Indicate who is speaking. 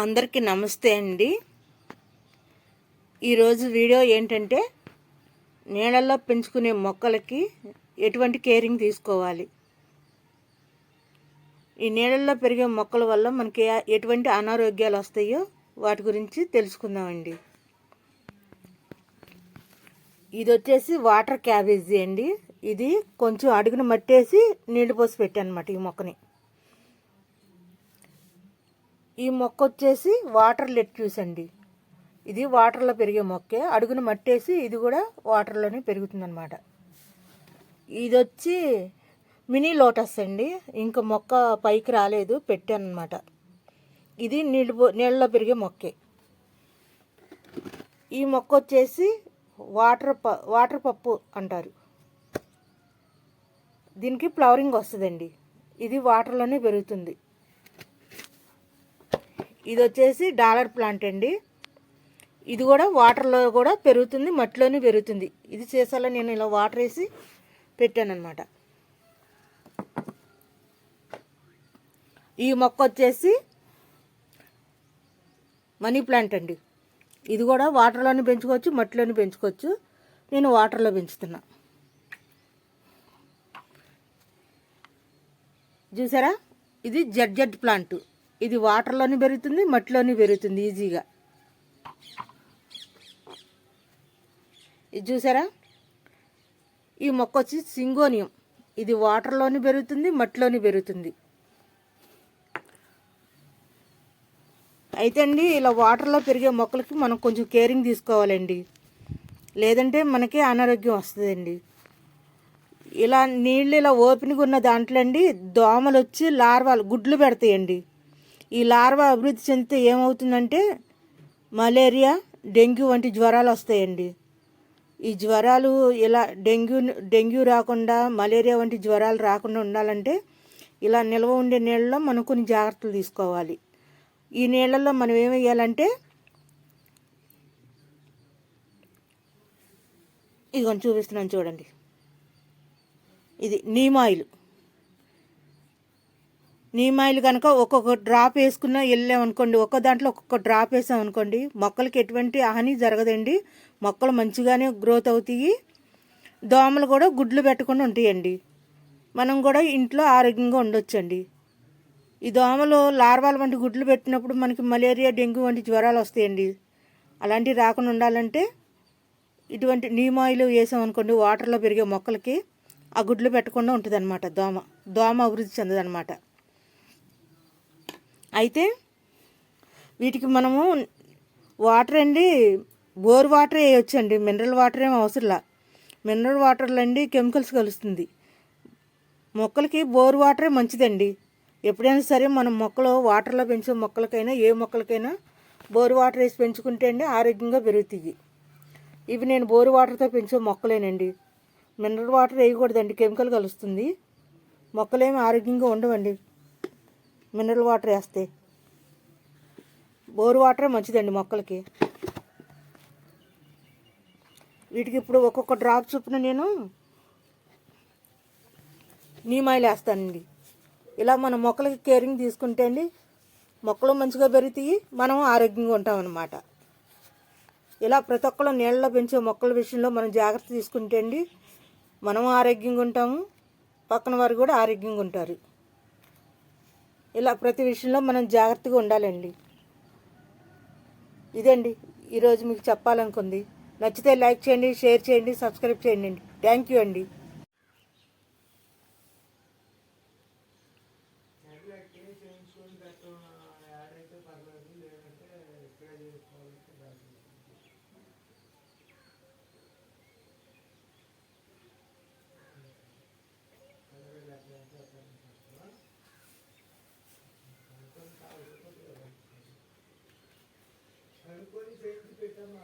Speaker 1: అందరికీ నమస్తే అండి. ఈరోజు వీడియో ఏంటంటే నీళ్ళల్లో పెంచుకునే మొక్కలకి ఎటువంటి కేరింగ్ తీసుకోవాలి, ఈ నీళ్ళల్లో పెరిగే మొక్కల వల్ల మనకి ఎటువంటి అనారోగ్యాలు వస్తాయో వాటి గురించి తెలుసుకుందామండి. ఇది వచ్చేసి వాటర్ క్యాబేజీ అండి. ఇది కొంచెం అడుగున మట్టేసి నీళ్లు పోసి పెట్టాను అన్నమాట. ఈ మొక్కని, ఈ మొక్క వచ్చేసి వాటర్ లెట్యూస్ అండి. ఇది వాటర్లో పెరిగే మొక్కే, అడుగున మట్టేసి ఇది కూడా వాటర్లోనే పెరుగుతుంది అన్నమాట. ఇది వచ్చి మినీ లోటస్ అండి. ఇంకా మొక్క పైకి రాలేదు, పెట్టాను అనమాట. ఇది నీళ్ళలో పెరిగే మొక్కే. ఈ మొక్క వచ్చేసి వాటర్ పప్పు అంటారు. దీనికి ఫ్లవరింగ్ వస్తుందండి. ఇది వాటర్లోనే పెరుగుతుంది. ఇది వచ్చేసి డాలర్ ప్లాంట్ అండి. ఇది కూడా వాటర్లో కూడా పెరుగుతుంది, మట్టిలోనే పెరుగుతుంది. ఇది చేసాలో నేను ఇలా వాటర్ వేసి పెట్టాను అనమాట. ఈ మొక్క వచ్చేసి మనీ ప్లాంట్ అండి. ఇది కూడా వాటర్లోనే పెంచుకోవచ్చు, మట్టిలోనే పెంచుకోవచ్చు. నేను వాటర్లో పెంచుతున్నా. చూసారా, ఇది జెడ్ ప్లాంట్. ఇది వాటర్లోనే పెరుగుతుంది, మట్టిలోనే పెరుగుతుంది ఈజీగా. ఇది చూసారా, ఈ మొక్క వచ్చి సింగోనియం. ఇది వాటర్లోనే పెరుగుతుంది, మట్టిలోనే పెరుగుతుంది. అయితే అండి, ఇలా వాటర్లో పెరిగే మొక్కలకి మనం కొంచెం కేరింగ్ తీసుకోవాలండి, లేదంటే మనకి అనారోగ్యం వస్తుందండి. ఇలా నీళ్ళు ఇలా ఓపెన్గా ఉన్న దాంట్లో అండి దోమలు వచ్చి లార్వాలు గుడ్లు పెడతాయండి. ఈ లార్వా అభివృద్ధి చెందితే ఏమవుతుందంటే మలేరియా, డెంగ్యూ వంటి జ్వరాలు వస్తాయండి. ఈ జ్వరాలు ఇలా డెంగ్యూ రాకుండా, మలేరియా వంటి జ్వరాలు రాకుండా ఉండాలంటే ఇలా నిల్వ ఉండే నీళ్ళలో మనం కొన్ని జాగ్రత్తలు తీసుకోవాలి. ఈ నీళ్ళల్లో మనం ఏం వేయాలంటే ఇదిగోని చూపిస్తున్నాను చూడండి. ఇది నీమ్ ఆయిల్ కనుక ఒక్కొక్క డ్రాప్ వేసుకున్నా వెళ్ళామనుకోండి, ఒక్క దాంట్లో ఒక్కొక్క డ్రాప్ వేసామనుకోండి, మొక్కలకి ఎటువంటి హాని జరగదండి. మొక్కలు మంచిగానే గ్రోత్ అవుతాయి. దోమలు కూడా గుడ్లు పెట్టకుండా ఉంటాయండి. మనం కూడా ఇంట్లో ఆరోగ్యంగా ఉండొచ్చండి. ఈ దోమలు లార్వాల వంటి గుడ్లు పెట్టినప్పుడు మనకి మలేరియా, డెంగ్యూ వంటి జ్వరాలు వస్తాయండి. అలాంటివి రాకుండా ఉండాలంటే ఇటువంటి నీమ్ ఆయిల్ వేసామనుకోండి, వాటర్లో పెరిగే మొక్కలకి ఆ గుడ్లు పెట్టకుండా ఉంటుంది అనమాట. దోమ అభివృద్ధి చెందదనమాట. అయితే వీటికి మనము వాటర్ అండి, బోర్ వాటర్ వేయొచ్చండి. మినరల్ వాటర్ ఏం అవసరంలా. మినరల్ వాటర్లో అండి కెమికల్స్ కలుస్తుంది. మొక్కలకి బోర్ వాటరే మంచిదండి. ఎప్పుడైనా సరే మనం మొక్కలు వాటర్లో పెంచే మొక్కలకైనా ఏ మొక్కలకైనా బోర్ వాటర్ వేసి పెంచుకుంటే అండి ఆరోగ్యంగా పెరుగుతాయి. ఇవి నేను బోర్ వాటర్తో పెంచే మొక్కలేనండి. మినరల్ వాటర్ వేయకూడదండి, కెమికల్ కలుస్తుంది. మొక్కలేమి ఆరోగ్యంగా ఉండవండి మినరల్ వాటర్ వేస్తే. బోర్ వాటరే మంచిదండి మొక్కలకి. వీటికి ఇప్పుడు ఒక్కొక్క డ్రాప్ చొప్పున నేను నీమ్ ఆయిల్ వేస్తానండి. ఇలా మన మొక్కలకి కేరింగ్ తీసుకుంటే అండి మొక్కలు మంచిగా పెరుగుతాయి, మనం ఆరోగ్యంగా ఉంటామన్నమాట. ఇలా ప్రతి ఒక్కరు నీళ్ళలో పెంచే మొక్కల విషయంలో మనం జాగ్రత్త తీసుకుంటే అండి మనం ఆరోగ్యంగా ఉంటాము, పక్కన వారు కూడా ఆరోగ్యంగా ఉంటారు. ఇలా ప్రతి విషయంలో మనం జాగ్రత్తగా ఉండాలండి. ఇదండి ఈరోజు మీకు చెప్పాలనుకుంది. నచ్చితే లైక్ చేయండి, షేర్ చేయండి, సబ్స్క్రైబ్ చేయండి అండి. థ్యాంక్ యూ అండి.
Speaker 2: అనుకొని చేయించి పెట్టాము.